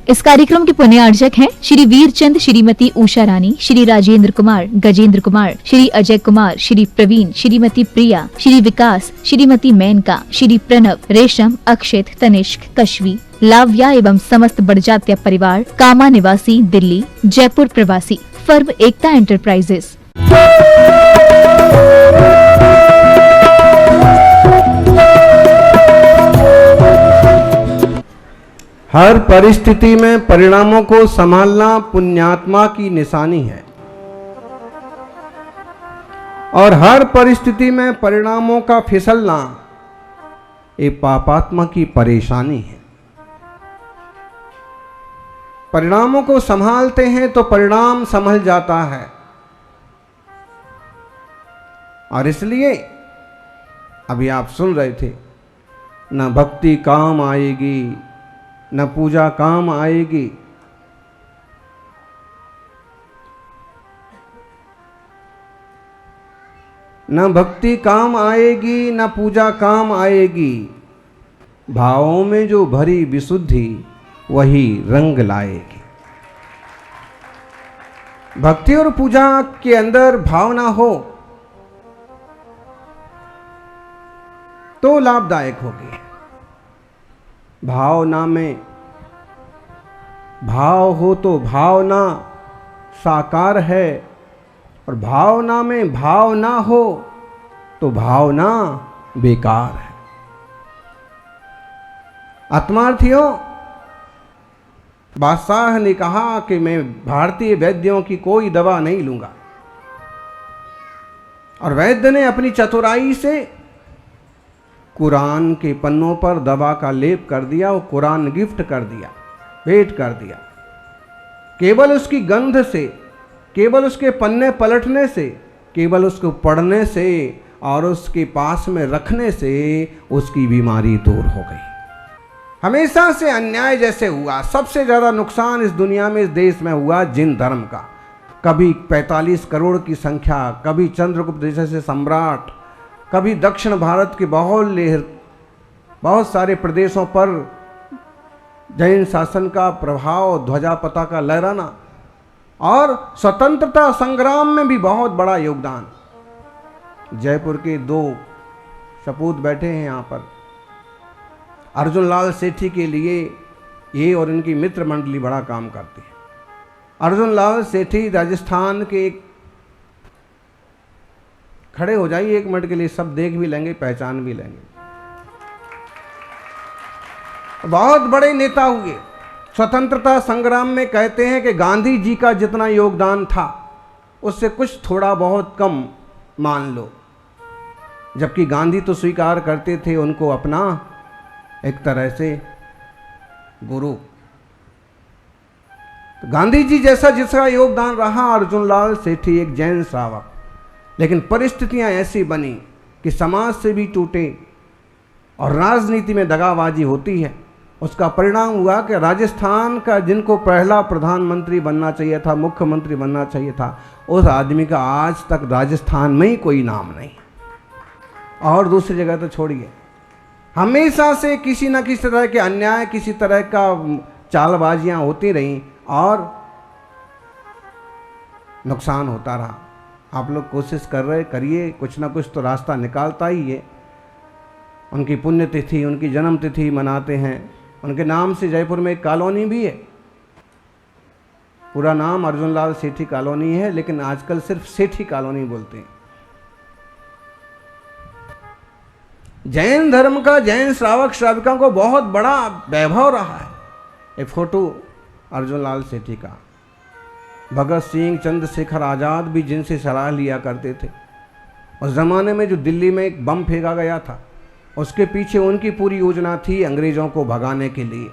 इस कार्यक्रम के पुण्यार्चक हैं श्री वीरचंद, श्रीमती उषा रानी, श्री राजेंद्र कुमार, गजेंद्र कुमार, श्री अजय कुमार, श्री प्रवीण, श्रीमती प्रिया, श्री विकास, श्रीमती मेनका, श्री प्रणव, रेशम, अक्षित, तनिष्क, कश्वी, लाव्या एवं समस्त बड़जात्या परिवार, कामा निवासी, दिल्ली, जयपुर प्रवासी, फर्म एकता एंटरप्राइजेस। हर परिस्थिति में परिणामों को संभालना पुण्यात्मा की निशानी है और हर परिस्थिति में परिणामों का फिसलना ये पापात्मा की परेशानी है। परिणामों को संभालते हैं तो परिणाम संभल जाता है और इसलिए अभी आप सुन रहे थे, न भक्ति काम आएगी न पूजा काम आएगी। न भक्ति काम आएगी न पूजा काम आएगी, भावों में जो भरी विशुद्धि वही रंग लाएगी। भक्ति और पूजा के अंदर भावना हो तो लाभदायक होगी। भावना में भाव हो तो भावना साकार है और भावना में भाव ना हो तो भावना बेकार है। आत्मार्थियों, बादशाह ने कहा कि मैं भारतीय वैद्यों की कोई दवा नहीं लूंगा और वैद्य ने अपनी चतुराई से कुरान के पन्नों पर दवा का लेप कर दिया और कुरान गिफ्ट कर दिया, भेंट कर दिया। केवल उसकी गंध से, केवल उसके पन्ने पलटने से, केवल उसको पढ़ने से और उसके पास में रखने से उसकी बीमारी दूर हो गई। हमेशा से अन्याय जैसे हुआ, सबसे ज़्यादा नुकसान इस दुनिया में, इस देश में हुआ जिन धर्म का। कभी 45 करोड़ की संख्या, कभी चंद्रगुप्त जैसे सम्राट, कभी दक्षिण भारत के बहुत सारे प्रदेशों पर जैन शासन का प्रभाव, ध्वजा पताका लहराना और स्वतंत्रता संग्राम में भी बहुत बड़ा योगदान। जयपुर के 2 सपूत बैठे हैं यहाँ पर। अर्जुन लाल सेठी के लिए ये और इनकी मित्र मंडली बड़ा काम करती है। अर्जुन लाल सेठी राजस्थान के एक, खड़े हो जाइए 1 मिनट के लिए, सब देख भी लेंगे, पहचान भी लेंगे। बहुत बड़े नेता हुए। स्वतंत्रता संग्राम में कहते हैं कि गांधी जी का जितना योगदान था उससे कुछ थोड़ा बहुत कम मान लो, जबकि गांधी तो स्वीकार करते थे उनको अपना एक तरह से गुरु। तो गांधी जी जैसा जिसका योगदान रहा, अर्जुन लाल सेठी एक जैन श्रावक। लेकिन परिस्थितियां ऐसी बनी कि समाज से भी टूटे और राजनीति में दगाबाजी होती है। उसका परिणाम हुआ कि राजस्थान का जिनको पहला प्रधानमंत्री बनना चाहिए था, मुख्यमंत्री बनना चाहिए था, उस आदमी का आज तक राजस्थान में ही कोई नाम नहीं और दूसरी जगह तो छोड़िए। हमेशा से किसी न किसी तरह के अन्याय, किसी तरह का चालबाजियां होती रहीं और नुकसान होता रहा। आप लोग कोशिश कर रहे, करिए, कुछ ना कुछ तो रास्ता निकालता ही है। उनकी पुण्यतिथि, उनकी जन्म तिथि मनाते हैं। उनके नाम से जयपुर में एक कॉलोनी भी है, पूरा नाम अर्जुन लाल सेठी कॉलोनी है, लेकिन आजकल सिर्फ सेठी कॉलोनी बोलते हैं। जैन धर्म का, जैन श्रावक श्राविका को बहुत बड़ा वैभव रहा है। एक फोटो अर्जुन लाल सेठी का, भगत सिंह, चंद्रशेखर आज़ाद भी जिनसे सलाह लिया करते थे। उस ज़माने में जो दिल्ली में एक बम फेंका गया था, उसके पीछे उनकी पूरी योजना थी अंग्रेज़ों को भगाने के लिए।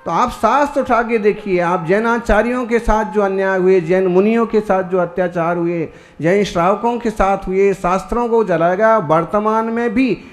तो आप शास्त्र उठा के देखिए, आप जैनाचार्यों के साथ जो अन्याय हुए, जैन मुनियों के साथ जो अत्याचार हुए, जैन श्रावकों के साथ हुए, शास्त्रों को जलाया गया, वर्तमान में भी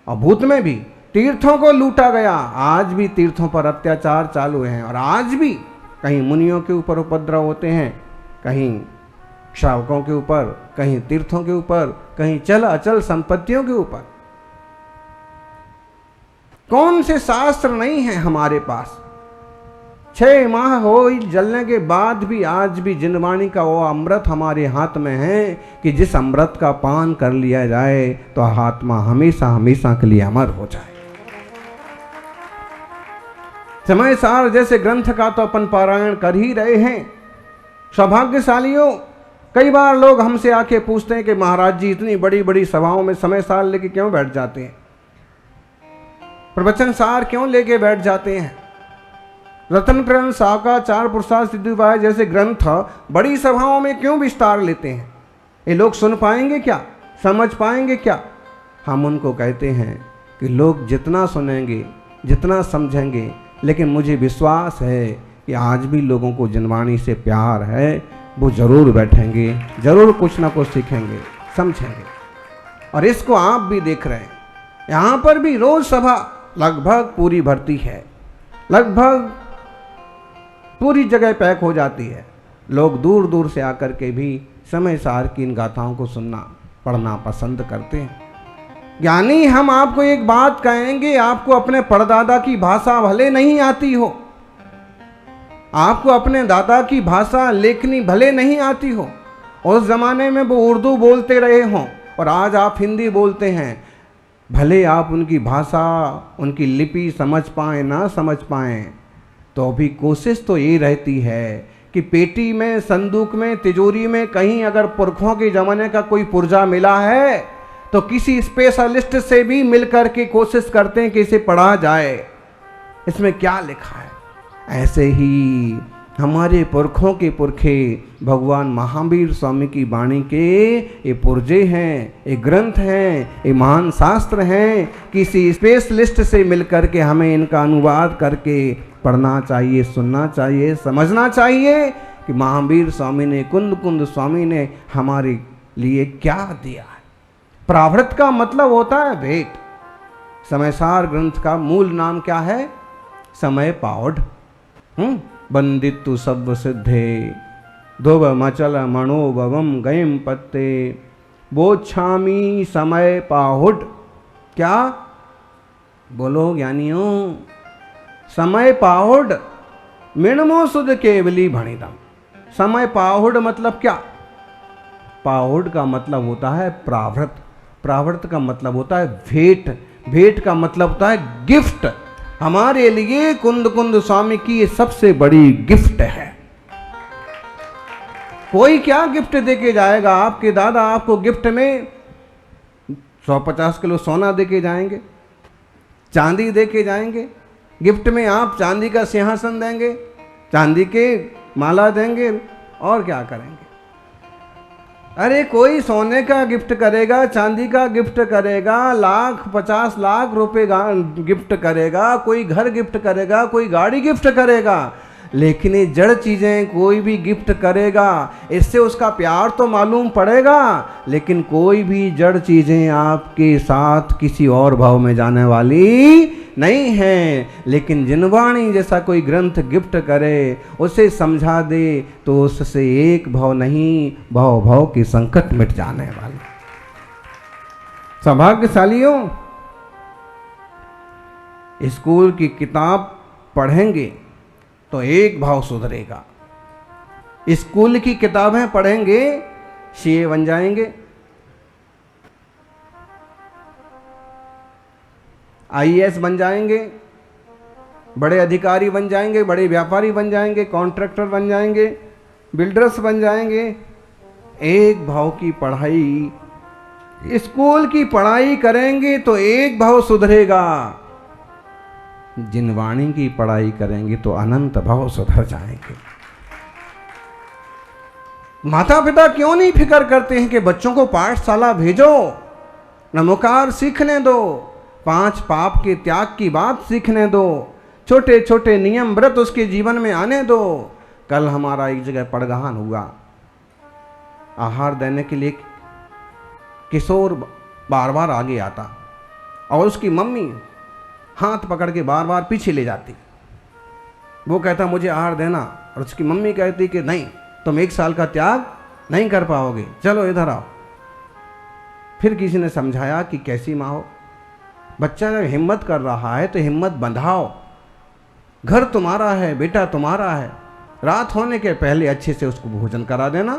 और भूत में भी तीर्थों को लूटा गया। आज भी तीर्थों पर अत्याचार चालू हैं और आज भी कहीं मुनियों के ऊपर उपद्रव होते हैं, कहीं श्रावकों के ऊपर, कहीं तीर्थों के ऊपर, कहीं चल अचल संपत्तियों के ऊपर। कौन से शास्त्र नहीं है हमारे पास। 6 माह हो जलने के बाद भी आज भी जिनवाणी का वो अमृत हमारे हाथ में है कि जिस अमृत का पान कर लिया जाए तो आत्मा हमेशा हमेशा के लिए अमर हो जाए। समय सार जैसे ग्रंथ का तो अपन पारायण कर ही रहे हैं। सौभाग्यशालियों, कई बार लोग हमसे आके पूछते हैं कि महाराज जी इतनी बड़ी बड़ी सभाओं में समय सार लेके क्यों बैठ जाते हैं, प्रवचन सार क्यों लेके बैठ जाते हैं। रत्न ग्रंथ साका चार पुरुषार्थ सिद्धि उपाय जैसे ग्रंथ बड़ी सभाओं में क्यों विस्तार लेते हैं। ये लोग सुन पाएंगे क्या, समझ पाएंगे क्या। हम उनको कहते हैं कि लोग जितना सुनेंगे जितना समझेंगे, लेकिन मुझे विश्वास है कि आज भी लोगों को जिनवाणी से प्यार है, वो जरूर बैठेंगे, जरूर कुछ ना कुछ सीखेंगे समझेंगे। और इसको आप भी देख रहे हैं, यहाँ पर भी रोज सभा लगभग पूरी भरती है, लगभग पूरी जगह पैक हो जाती है। लोग दूर दूर से आकर के भी समय सार की इन गाथाओं को सुनना पढ़ना पसंद करते हैं। ज्ञानी, हम आपको एक बात कहेंगे, आपको अपने परदादा की भाषा भले नहीं आती हो, आपको अपने दादा की भाषा लेखनी भले नहीं आती हो, उस जमाने में वो उर्दू बोलते रहे हों और आज आप हिंदी बोलते हैं, भले आप उनकी भाषा उनकी लिपि समझ पाएं ना समझ पाएं, तो अभी कोशिश तो ये रहती है कि पेटी में, संदूक में, तिजोरी में कहीं अगर पुरखों के ज़माने का कोई पुर्जा मिला है तो किसी स्पेशलिस्ट से भी मिलकर के कोशिश करते हैं कि इसे पढ़ा जाए, इसमें क्या लिखा है। ऐसे ही हमारे पुरखों के पुरखे भगवान महावीर स्वामी की वाणी के ये पुर्जे हैं, ये ग्रंथ हैं, ये महान शास्त्र हैं। किसी स्पेशलिस्ट से मिलकर के हमें इनका अनुवाद करके पढ़ना चाहिए, सुनना चाहिए, समझना चाहिए कि महावीर स्वामी ने, कुंद कुंद स्वामी ने हमारे लिए क्या दिया है। प्रावृत का मतलब होता है भेंट। समयसार ग्रंथ का मूल नाम क्या है? समय पावड। बंदितु सब सिद्धे धुव मचल मनोभवम गयम पत्ते बोछामी समय पाहुड। क्या बोलो ज्ञानियों? समय पाहुड मिणमो सुध केवली भणिदम। समय पाहुड मतलब क्या? पाहुड का मतलब होता है प्रावृत, प्रावृत का मतलब होता है भेंट, भेंट का मतलब होता है गिफ्ट। हमारे लिए कुंद कुंद स्वामी की ये सबसे बड़ी गिफ्ट है। कोई क्या गिफ्ट देके जाएगा? आपके दादा आपको गिफ्ट में 150 किलो सोना देके जाएंगे, चांदी देके जाएंगे। गिफ्ट में आप चांदी का सिंहासन देंगे, चांदी के माला देंगे, और क्या करेंगे? अरे कोई सोने का गिफ्ट करेगा, चांदी का गिफ्ट करेगा, लाख 50 लाख रुपए गिफ्ट करेगा, कोई घर गिफ्ट करेगा, कोई गाड़ी गिफ्ट करेगा, लेकिन ये जड़ चीज़ें कोई भी गिफ्ट करेगा, इससे उसका प्यार तो मालूम पड़ेगा, लेकिन कोई भी जड़ चीज़ें आपके साथ किसी और भाव में जाने वाली नहीं है। लेकिन जिनवाणी जैसा कोई ग्रंथ गिफ्ट करे, उसे समझा दे, तो उससे एक भाव नहीं, भाव भाव के संकट मिट जाने वाले। सौभाग्यशालियों, स्कूल की किताब पढ़ेंगे तो एक भाव सुधरेगा। स्कूल की किताबें पढ़ेंगे, सीए बन जाएंगे, आईएएस बन जाएंगे, बड़े अधिकारी बन जाएंगे, बड़े व्यापारी बन जाएंगे, कॉन्ट्रैक्टर बन जाएंगे, बिल्डर्स बन जाएंगे। एक भाव की पढ़ाई, स्कूल की पढ़ाई करेंगे तो एक भाव सुधरेगा। जिनवाणी की पढ़ाई करेंगे तो अनंत भाव सुधर जाएंगे। माता पिता क्यों नहीं फिक्र करते हैं कि बच्चों को पाठशाला भेजो, नमोकार सीखने दो, 5 पाप के त्याग की बात सीखने दो, छोटे छोटे नियम व्रत उसके जीवन में आने दो। कल हमारा एक जगह पड़गहान हुआ, आहार देने के लिए किशोर बार बार आगे आता और उसकी मम्मी हाथ पकड़ के बार बार पीछे ले जाती। वो कहता मुझे आहार देना, और उसकी मम्मी कहती कि नहीं, तुम 1 साल का त्याग नहीं कर पाओगे, चलो इधर आओ। फिर किसी ने समझाया कि कैसी माँ हो, बच्चा जब हिम्मत कर रहा है तो हिम्मत बंधाओ। घर तुम्हारा है, बेटा तुम्हारा है, रात होने के पहले अच्छे से उसको भोजन करा देना।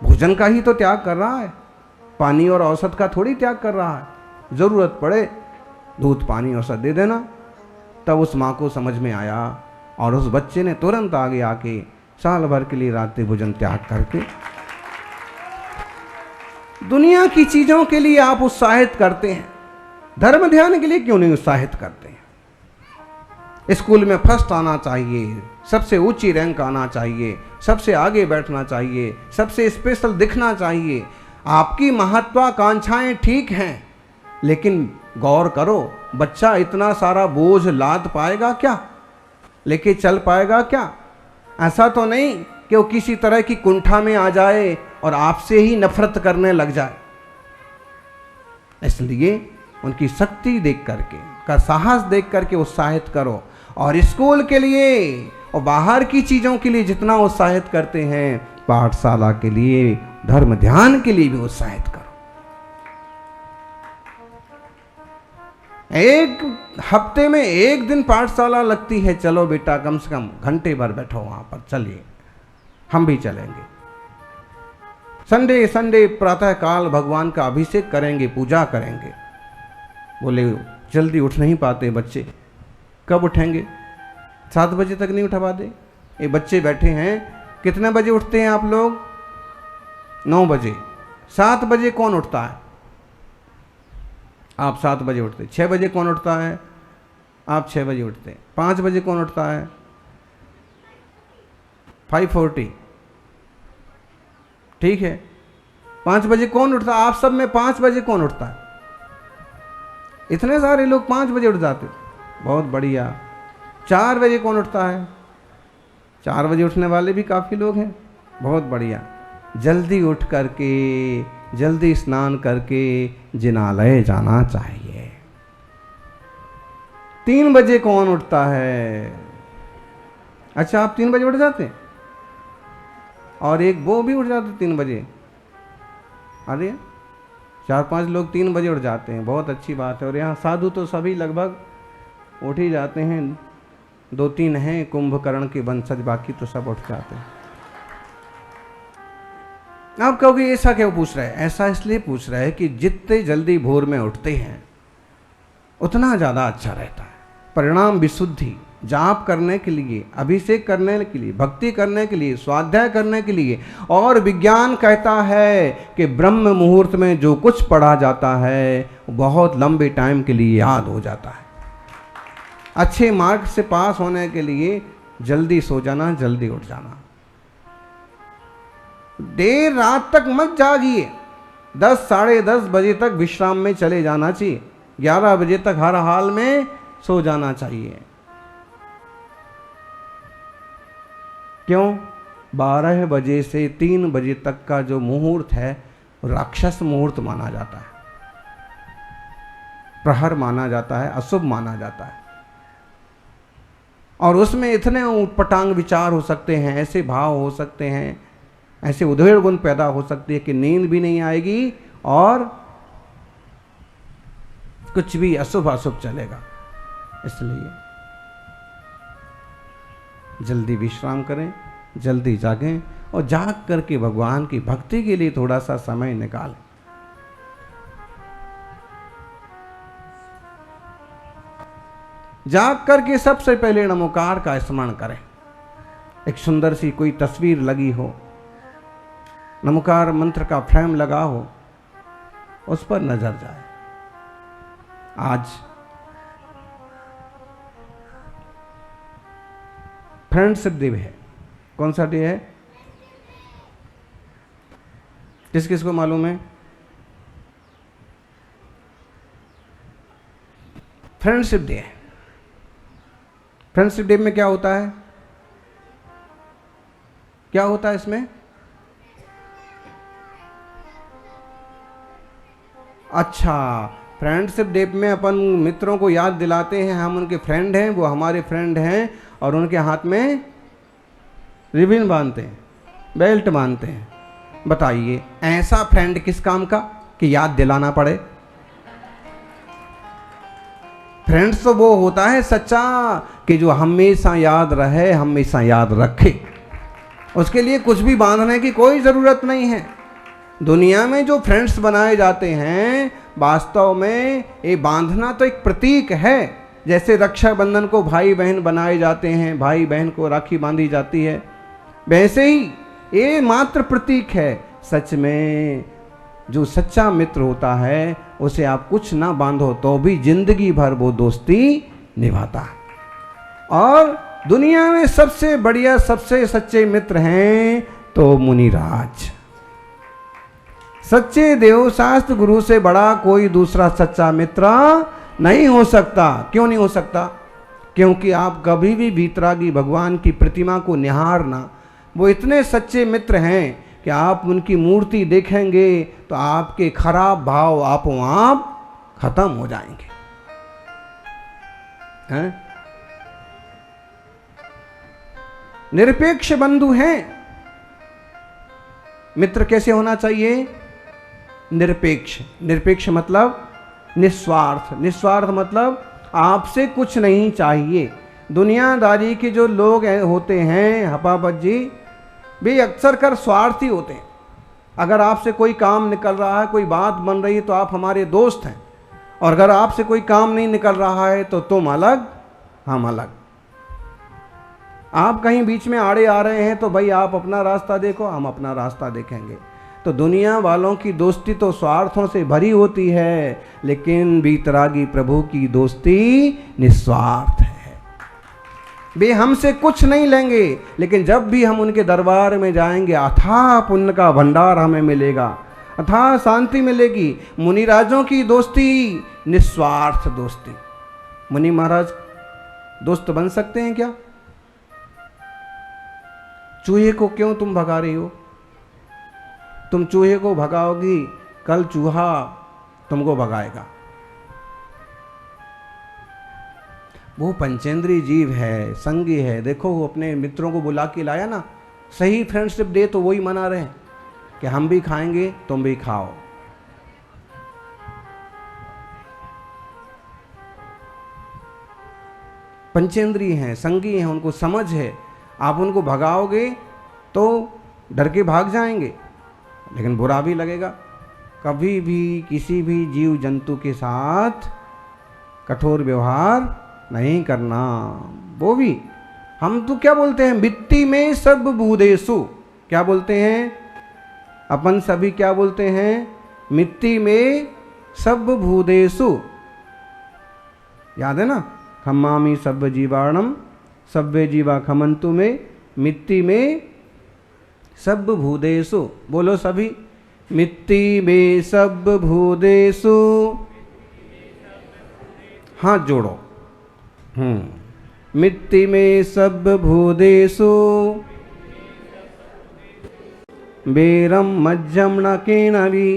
भोजन का ही तो त्याग कर रहा है, पानी और औसत का थोड़ी त्याग कर रहा है। ज़रूरत पड़े दूध पानी औसत दे देना। तब उस माँ को समझ में आया और उस बच्चे ने तुरंत आगे आके साल भर के लिए रात्रि भोजन त्याग करके, दुनिया की चीज़ों के लिए आप उत्साहित करते हैं, धर्म ध्यान के लिए क्यों नहीं उत्साहित करते हैं? स्कूल में फर्स्ट आना चाहिए, सबसे ऊंची रैंक आना चाहिए, सबसे आगे बैठना चाहिए, सबसे स्पेशल दिखना चाहिए। आपकी महत्वाकांक्षाएं ठीक हैं, लेकिन गौर करो, बच्चा इतना सारा बोझ लाद पाएगा क्या? लेके चल पाएगा क्या? ऐसा तो नहीं कि वो किसी तरह की कुंठा में आ जाए और आपसे ही नफरत करने लग जाए। इसलिए उनकी शक्ति देख करके, का साहस देख करके उत्साहित करो। और स्कूल के लिए और बाहर की चीज़ों के लिए जितना उत्साहित करते हैं, पाठशाला के लिए, धर्म ध्यान के लिए भी उत्साहित करो। एक हफ्ते में एक दिन पाठशाला लगती है, चलो बेटा कम से कम घंटे भर बैठो वहां पर, चलिए हम भी चलेंगे। संडे संडे प्रातः काल भगवान का अभिषेक करेंगे, पूजा करेंगे। बोले जल्दी उठ नहीं पाते बच्चे, कब उठेंगे? 7 बजे तक नहीं उठा पाते। ये बच्चे बैठे हैं, कितने बजे उठते हैं आप लोग? 9 बजे। 7 बजे कौन उठता है? आप 7 बजे उठते। 6 बजे कौन उठता है? आप 6 बजे उठते। 5 बजे कौन उठता है? 5:40। ठीक है। 5 बजे कौन उठता है? आप सब में 5 बजे कौन उठता है? इतने सारे लोग 5 बजे उठ जाते, बहुत बढ़िया। 4 बजे कौन उठता है? 4 बजे उठने वाले भी काफ़ी लोग हैं, बहुत बढ़िया। जल्दी उठ करके, जल्दी स्नान करके जिनालय जाना चाहिए। 3 बजे कौन उठता है? अच्छा, आप 3 बजे उठ जाते हैं? और एक वो भी उठ जाते 3 बजे। अरे 4-5 लोग 3 बजे उठ जाते हैं, बहुत अच्छी बात है। और यहाँ साधु तो सभी लगभग उठ ही जाते हैं, 2-3 हैं कुंभकर्ण के वंशज, बाकी तो सब उठ जाते हैं। आप कहोगे ऐसा क्यों पूछ रहे हैं? ऐसा इसलिए पूछ रहे हैं कि जितने जल्दी भोर में उठते हैं उतना ज़्यादा अच्छा रहता है। परिणाम विशुद्धि, जाप करने के लिए, अभिषेक करने के लिए, भक्ति करने के लिए, स्वाध्याय करने के लिए। और विज्ञान कहता है कि ब्रह्म मुहूर्त में जो कुछ पढ़ा जाता है बहुत लंबे टाइम के लिए याद हो जाता है। अच्छे मार्क से पास होने के लिए जल्दी सो जाना, जल्दी उठ जाना। देर रात तक मत जागिए, 10 साढ़े 10 बजे तक विश्राम में चले जाना चाहिए। 11 बजे तक हर हाल में सो जाना चाहिए। क्यों? 12 बजे से 3 बजे तक का जो मुहूर्त है राक्षस मुहूर्त माना जाता है, प्रहर माना जाता है, अशुभ माना जाता है। और उसमें इतने ऊटपटांग विचार हो सकते हैं, ऐसे भाव हो सकते हैं, ऐसे उधेड़ गुण पैदा हो सकती है कि नींद भी नहीं आएगी और कुछ भी अशुभ अशुभ चलेगा। इसलिए जल्दी विश्राम करें, जल्दी जागें और जाग करके भगवान की भक्ति के लिए थोड़ा सा समय निकालें। जाग करके सबसे पहले नमोकार का स्मरण करें। एक सुंदर सी कोई तस्वीर लगी हो, नमोकार मंत्र का फ्रेम लगा हो, उस पर नजर जाए। आज फ्रेंडशिप डे है। कौन सा डे है? किस किस को मालूम है? फ्रेंडशिप डे है। फ्रेंडशिप डे में क्या होता है? क्या होता है इसमें? अच्छा, फ्रेंडशिप डे में अपन मित्रों को याद दिलाते हैं हम उनके फ्रेंड हैं, वो हमारे फ्रेंड हैं, और उनके हाथ में रिबन बांधते हैं, बेल्ट बांधते हैं। बताइए ऐसा फ्रेंड किस काम का कि याद दिलाना पड़े? फ्रेंड्स तो वो होता है सच्चा कि जो हमेशा याद रहे, हमेशा याद रखे। उसके लिए कुछ भी बांधने की कोई ज़रूरत नहीं है। दुनिया में जो फ्रेंड्स बनाए जाते हैं, वास्तव में ये बांधना तो एक प्रतीक है। जैसे रक्षाबंधन को भाई बहन बनाए जाते हैं, भाई बहन को राखी बांधी जाती है, वैसे ही ये मात्र प्रतीक है। सच में जो सच्चा मित्र होता है उसे आप कुछ ना बांधो तो भी जिंदगी भर वो दोस्ती निभाता है। और दुनिया में सबसे बढ़िया, सबसे सच्चे मित्र हैं तो मुनिराज। सच्चे देव शास्त्र गुरु से बड़ा कोई दूसरा सच्चा मित्र नहीं हो सकता। क्यों नहीं हो सकता? क्योंकि आप कभी भी वीतरागी भगवान की प्रतिमा को निहारना, वो इतने सच्चे मित्र हैं कि आप उनकी मूर्ति देखेंगे तो आपके खराब भाव आपो आप खत्म हो जाएंगे। हैं? निरपेक्ष बंधु हैं। मित्र कैसे होना चाहिए? निरपेक्ष। निरपेक्ष मतलब निस्वार्थ। निस्वार्थ मतलब आपसे कुछ नहीं चाहिए। दुनियादारी के जो लोग होते हैं हपापत जी, वे अक्सर कर स्वार्थी होते हैं। अगर आपसे कोई काम निकल रहा है, कोई बात बन रही है तो आप हमारे दोस्त हैं, और अगर आपसे कोई काम नहीं निकल रहा है तो तुम अलग हम अलग। आप कहीं बीच में आड़े आ रहे हैं तो भाई आप अपना रास्ता देखो, हम अपना रास्ता देखेंगे। तो दुनिया वालों की दोस्ती तो स्वार्थों से भरी होती है, लेकिन वीतरागी प्रभु की दोस्ती निस्वार्थ है। वे हमसे कुछ नहीं लेंगे, लेकिन जब भी हम उनके दरबार में जाएंगे अथाह पुण्य का भंडार हमें मिलेगा, अथाह शांति मिलेगी। मुनिराजों की दोस्ती निस्वार्थ दोस्ती। मुनि महाराज दोस्त बन सकते हैं क्या? चूहे को क्यों तुम भगा रही हो? तुम चूहे को भगाओगी, कल चूहा तुमको भगाएगा। वो पंचेंद्रीय जीव है, संगी है। देखो वो अपने मित्रों को बुला के लाया ना। सही फ्रेंडशिप डे तो वही मना रहे हैं कि हम भी खाएंगे तुम भी खाओ। पंचेंद्रीय हैं, संगी हैं, उनको समझ है। आप उनको भगाओगे तो डर के भाग जाएंगे, लेकिन बुरा भी लगेगा। कभी भी किसी भी जीव जंतु के साथ कठोर व्यवहार नहीं करना। वो भी हम तो क्या बोलते हैं, मिट्टी में सब भूदेशु। क्या बोलते हैं अपन सभी? क्या बोलते हैं? मिट्टी में सब भूदेशु। याद है ना? खम्मामी सब जीवाणम सब्वे जीवा खमंतु में, मिट्टी में सब भूदेशु। बोलो सभी, मिट्टी में सब भूदेशु। हाथ जोड़ो। मिट्टी में सब भूदेशु बेरम मज्जम न केनवी।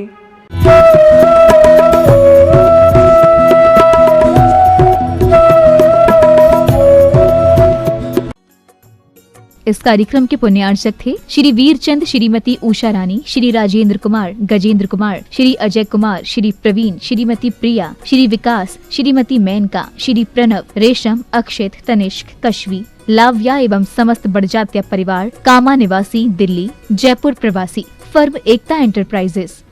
इस कार्यक्रम के पुण्यार्चक थे श्री वीरचंद, श्रीमती उषा रानी, श्री राजेंद्र कुमार, गजेंद्र कुमार, श्री अजय कुमार, श्री प्रवीण, श्रीमती प्रिया, श्री विकास, श्रीमती मेनका, श्री प्रणव, रेशम, अक्षित, तनिष्क, कश्वी, लाव्या एवं समस्त बड़जात्या परिवार, कामा निवासी, दिल्ली, जयपुर प्रवासी, फर्म एकता एंटरप्राइजेस।